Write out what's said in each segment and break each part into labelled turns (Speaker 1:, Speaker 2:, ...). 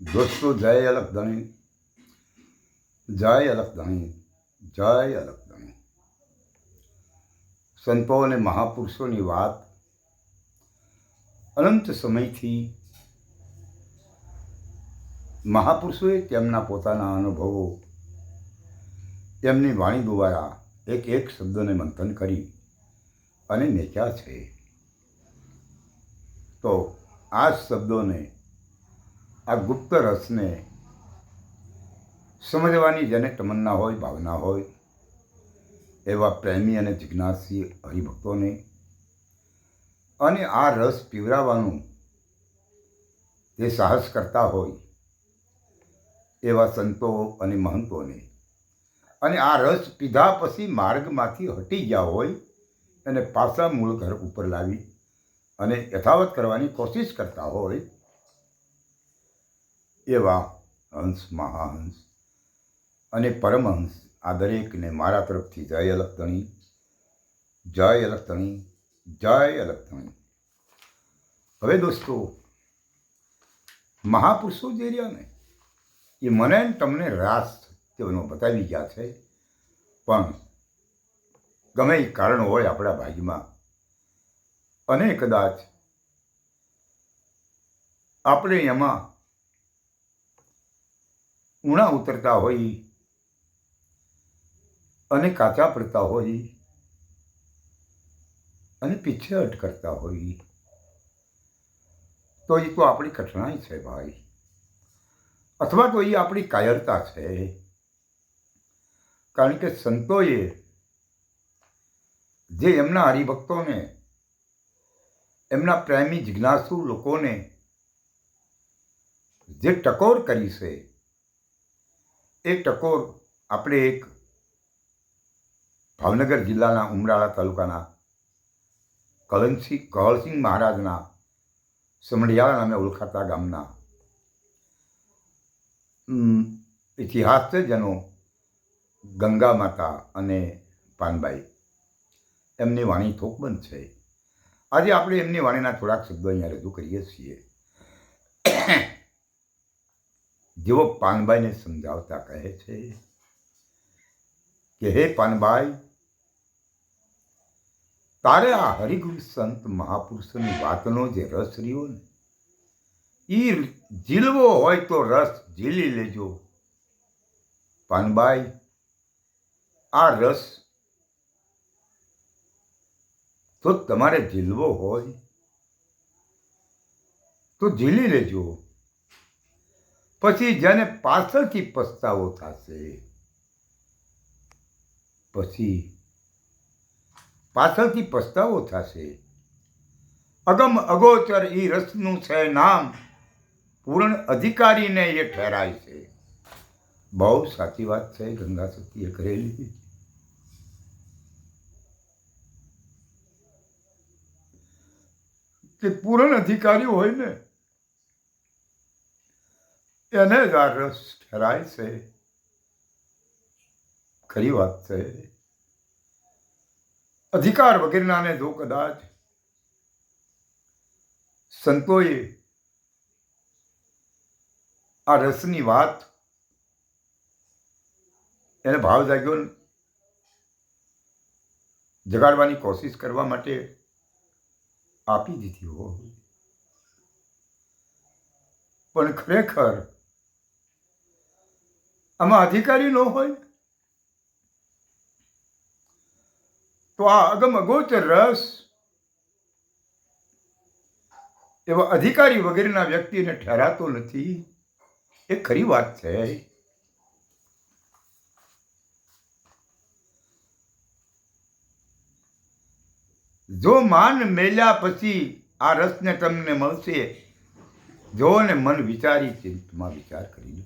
Speaker 1: दोस्तों जय अलग धણી જય અલગ ધણી। સંતો અને મહાપુરુષોની વાત અનંત સમયથી મહાપુરુષોએ તેમના પોતાના અનુભવો તેમની વાણી દ્વારા એક એક શબ્દોને મંથન કરી અને મેચ્યા છે। તો આ શબ્દોને આ ગુપ્ત રસને સમજવાની જેને તમન્ના હોય, ભાવના હોય, એવા પ્રેમી અને જિજ્ઞાસી હરિભક્તોને અને આ રસ પીવરાવવાનું જે સાહસ કરતા હોય એવા સંતો અને મહંતોને, અને આ રસ પીધા પછી માર્ગમાંથી હટી ગયા હોય અને પાછા મૂળ ઘર ઉપર લાવી અને યથાવત કરવાની કોશિશ કરતા હોય એવા હંસ, મહાહંસ અને પરમહંસ આ દરેકને મારા તરફથી જય અલગ ધણી, જય અલગ ધણી, જય અલગ ધણી। હવે દોસ્તો, મહાપુરુષો જે રહ્યા ને એ મને તમને રાસ તેનો બતાવી ગયા છે, પણ ગમે એ કારણ હોય આપણા ભાગ્યમાં અને કદાચ આપણે એમાં ઊણા ઉતરતા હોય અને કાચા પડતા હોય અને પીછેહટ કરતા હોય તો એ તો આપણી કઠણાઈ છે ભાઈ, અથવા તો એ આપણી કાયરતા છે। કારણ કે સંતોએ જે એમના હરિભક્તોને, એમના પ્રેમી જિજ્ઞાસુ લોકોને જે ટકોર કરી છે એ ટકોર આપણે એક ભાવનગર જિલ્લાના ઉમરાળા તાલુકાના કહલસિંહ મહારાજના સમઢિયાળા નામે ઓળખાતા ગામના ઇતિહાસ છે, જેનો ગંગા માતા અને પાનબાઈ એમની વાણી થોકબંધ છે। આજે આપણે એમની વાણીના થોડાક શબ્દો અહીંયા રજૂ કરીએ છીએ। જેઓ પાનબાઈને સમજાવતા કહે છે કે હે પાનબાઈ, તારે આ હરિગુરુ સંત મહાપુરુષોની વાતનો જે રસ રહ્યો ને એ ઝીલવો હોય તો રસ ઝીલી લેજો પાનબાઈ। આ રસ તો તમારે ઝીલવો હોય તો ઝીલી લેજો, પછી જેને પાછળથી પસ્તાવો થશે, પછી પાછળથી પસ્તાવો થશે। અગમ અગોચર ઈ રસનું છે નામ, પૂર્ણ અધિકારીને એ ઠેરાય છે। બહુ સાચી વાત છે ગંગા સતીએ કરેલી। કે પૂર્ણ અધિકારી હોય ને એને જ આ રસ ઠેરાય છે। ખરી વાત છે। અધિકાર વગેરેનાને જો કદાચ સંતોએ આ રસની વાત એને ભાવ જાગ્યો જગાડવાની કોશિશ કરવા માટે આપી દીધી હોય, પણ ખરેખર આમાં અધિકારી ન હોય તો આ અગમ અગોચર રસ એવા અધિકારી વગેરેના વ્યક્તિને ઠેરાતો નથી। એ ખરી વાત છે। જો માન મેલ્યા પછી આ રસને તમને મળશે, જો ને મન વિચારી ચિંતમાં વિચાર કરી લો।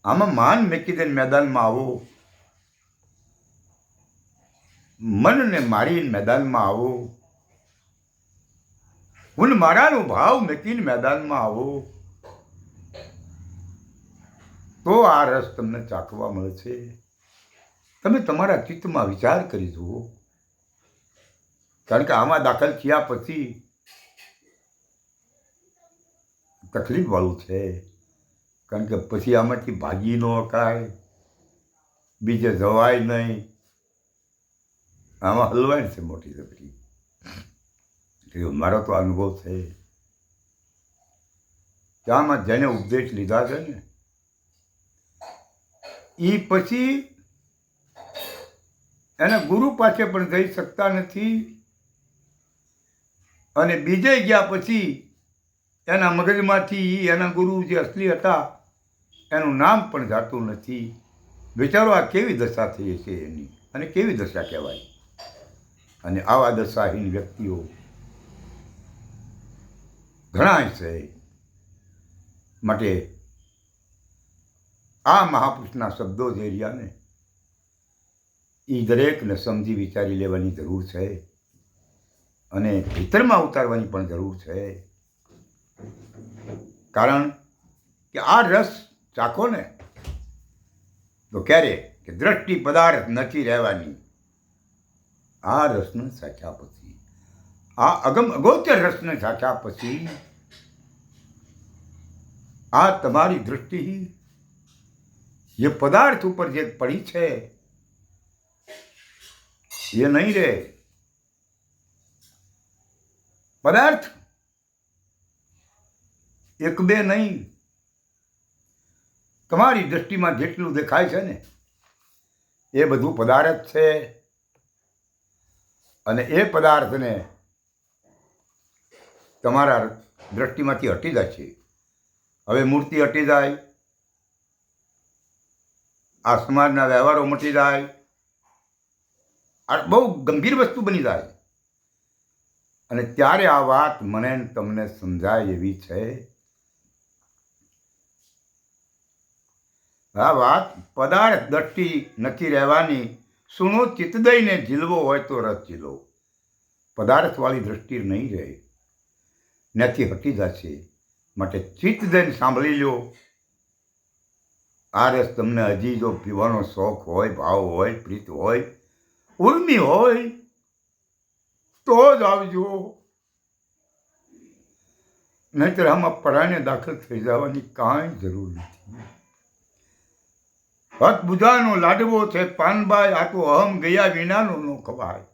Speaker 1: આમાં માન મેકી દઈને મેદાનમાં આવો, મનને મારીને મેદાનમાં આવો, હું મારાનો ભાવ મેકીને મેદાનમાં આવો તો આ રસ તમને ચાખવા મળશે। તમે તમારા ચિત્તમાં વિચાર કરી જુઓ, કારણ કે આમાં દાખલ થયા પછી તકલીફ વાળું છે। કારણ કે પછી આમાંથી ભાગી ન અકાય, બીજે જવાય નહીં, આમાં હલવાય છે મોટી જબરી. મારો તો અનુભવ છે કે આમાં જેને ઉપદેશ લીધા છે ને એ પછી એના ગુરુ પાસે પણ જઈ શકતા નથી, અને બીજે ગયા પછી એના મગજમાંથી એના ગુરુ જે અસલી હતા એનું નામ પણ જાતું નથી. વિચારો આ કેવી દશા થઈ છે એની, અને કેવી દશા કહેવાય. અને આવા દશાહીન વ્યક્તિઓ ઘણા છે. માટે આ મહાપુરુષના શબ્દો જે રહ્યા ને એ દરેકને સમજી વિચારી લેવાની જરૂર છે, અને ભીતરમાં ઉતારવાની પણ જરૂર છે. કારણ કે આ રસ ચાખો ને તો ક્યારે કે દ્રષ્ટિ પદાર્થ નથી રહેવાની. આ રસને ચાખ્યા પછી, આ અગોચર રસને ચાખ્યા પછી આ તમારી દૃષ્ટિ જે પદાર્થ ઉપર જે પડી છે એ નહીં રહે. પદાર્થ એક બે નહીં, તમારી દૃષ્ટિમાં જેટલું દેખાય છે ને એ બધું પદાર્થ છે. અને એ પદાર્થને તમારા દૃષ્ટિમાંથી હટી જાય છે. હવે મૂર્તિ હટી જાય, આ સમાજના વ્યવહારો મટી જાય, આ બહુ ગંભીર વસ્તુ બની જાય. અને ત્યારે આ વાત મને તમને સમજાય એવી છે. આ વાત પદાર્થ દ્રષ્ટિ નથી રહેવાની. સુનો ચિત્તદયને ઝીલવો હોય તો રસ ઝીલો. પદાર્થવાળી દૃષ્ટિ નહીં રહે, નથી હટી જશે. માટે ચિત્તદયને સાંભળી લો. આ રસ તમને હજી જો પીવાનો શોખ હોય, ભાવ હોય, પ્રીત હોય, ઉર્મી હોય તો જ આવજો, નહીતર આમાં પરાણે દાખલ થઈ જવાની કાંઈ જરૂર નથી. હત બુધાનો લાડવો છે પાનબાઈ, આ તો અહમ ગયા વિનાનો નો ખવાય.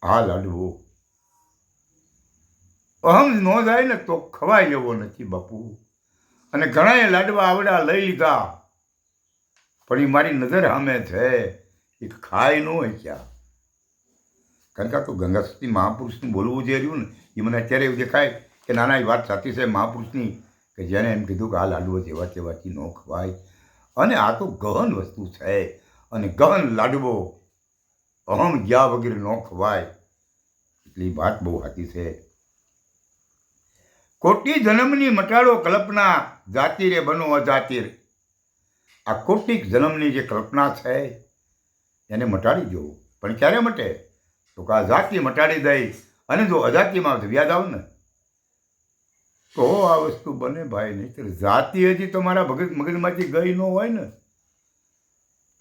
Speaker 1: આ લાડવો અહમ ન જાય ને તો ખવાય એવો નથી બાપુ. અને ઘણાએ લાડવા આવડા લઈ લીધા, પણ એ મારી નજર સામે છે, એ ખાય ન હોય ક્યાં. કારણ કે આ તો ગંગાસતી મહાપુરુષનું બોલવું જે રહ્યું ને એ મને અત્યારે એવું દેખાય કે નાના એ વાત સાચી છે મહાપુરુષની, કે જેને એમ કીધું કે આ લાડવો જેવા તેવાથી ન ખવાય. અને આ તો ગહન વસ્તુ છે, અને ગહન લાડવો અહમ ગયા વગેરે ન ખવાય. એટલી વાત બહુ સાચી છે. કોટી જન્મની મટાડો કલ્પના, જાતિ રે બનો અજાતિર. આ કોટિક જન્મની જે કલ્પના છે એને મટાડી દો. પણ ક્યારે મટે? તો કે આ જાતિ મટાડી દઈ અને જો અજાતિમાં વ્યાજ આવ ને તો આ વસ્તુ બને ભાઈ. નહીં જાતિ હજી તમારા મગજમાંથી ગઈ ન હોય ને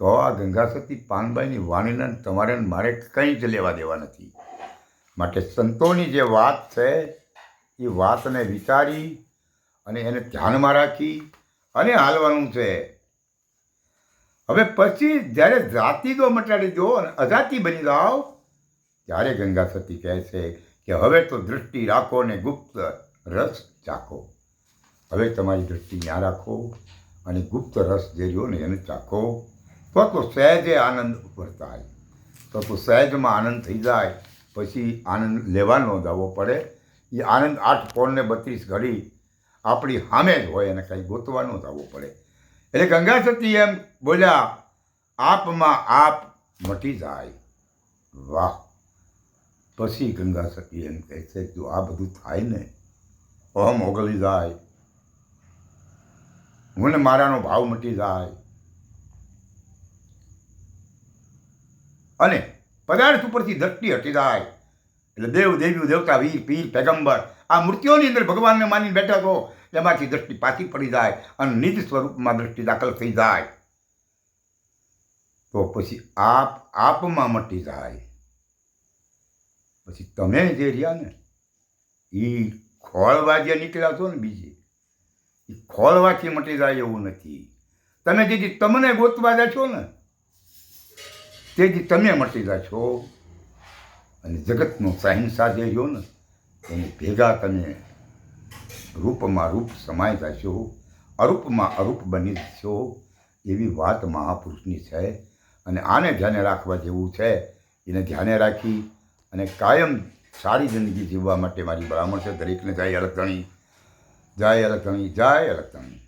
Speaker 1: તો આ ગંગાસતી પાનબાઈની વાણીને તમારે મારે કંઈ જ લેવા દેવા નથી. માટે સંતોની જે વાત છે એ વાતને વિચારી અને એને ધ્યાનમાં રાખી અને હાલવાનું છે. હવે પછી જ્યારે જાતિ જો મટાડી દો અને અજાતિ બની જાઓ ત્યારે ગંગાસતી કહે છે કે હવે તો દૃષ્ટિ રાખો ને ગુપ્ત રસ ચાખો. હવે તમારી દૃષ્ટિ ત્યાં રાખો અને ગુપ્ત રસ જે રહ્યો ને એને ચાખો. તો સહેજે આનંદ વર્તાય, તો સહેજમાં આનંદ થઈ જાય. પછી આનંદ લેવાનો જવો પડે. એ આનંદ 8 પોળ ને 32 ઘડી આપણી સામે જ હોય, અને કંઈ ગોતવાનો જવો પડે. એટલે ગંગાસતી એમ બોલ્યા, આપમાં આપ મટી જાય. વાહ! પછી ગંગાસતી એમ કહે છે જો આ બધું થાય ને અહમ ઓગળી જાય, મને મારાનો ભાવ મટી જાય, અને પદાર્થ ઉપરથી દ્રષ્ટિ હટી જાય. એટલે દેવ દેવી દેવતા વીર પીર પેગંબર આ મૂર્તિઓની અંદર ભગવાનને માનીને બેઠા છો એમાંથી દ્રષ્ટિ પાછી પડી જાય અને નિજ સ્વરૂપમાં દ્રષ્ટિ દાખલ થઈ જાય. તો પછી આપમાં મટી જાય. પછી તમે જે રહ્યા ને એ ખોળવા જે નીકળ્યા છો ને બીજી એ ખોલવાથી મટી જાય એવું નથી. તમે જેથી તમને ગોતવા જશો ને તેથી તમે મટી જશો, અને જગતનો શહેનશાહ જે રહ્યો ને એને ભેગા તમે રૂપમાં રૂપ સમાઈ જશો, અરૂપમાં અરૂપ બની જશો. એવી વાત મહાપુરુષની છે. અને આને ધ્યાને રાખવા જેવું છે. એને ધ્યાને રાખી અને કાયમ સારી જિંદગી જીવવા માટે મારી ભલામણ છે દરેકને. જય અલગધણી, જય અલગધણી, જય અલગધણી.